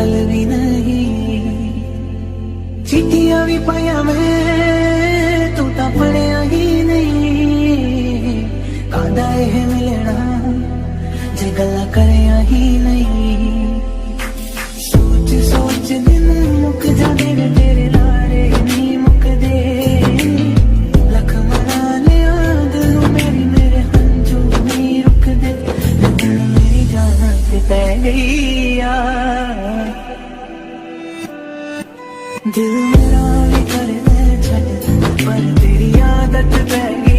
अकल भी नहीं। चिट्ठियां भी पाया मैं, तू तो पढ़िया ही नहीं। कादा यह मिलना जे गल्ला करिया ही नहीं। सोच सोच दिन मुक जाते ने तेरे लारे नहीं मुकदे। लख मना लिया दिल मेरी मेरे हंजू नहीं रुकदे। लेकिन मेरी जान से पै गई यार। दिल मेरा भी करे मैं छड़, पर तेरी आदत पै गई।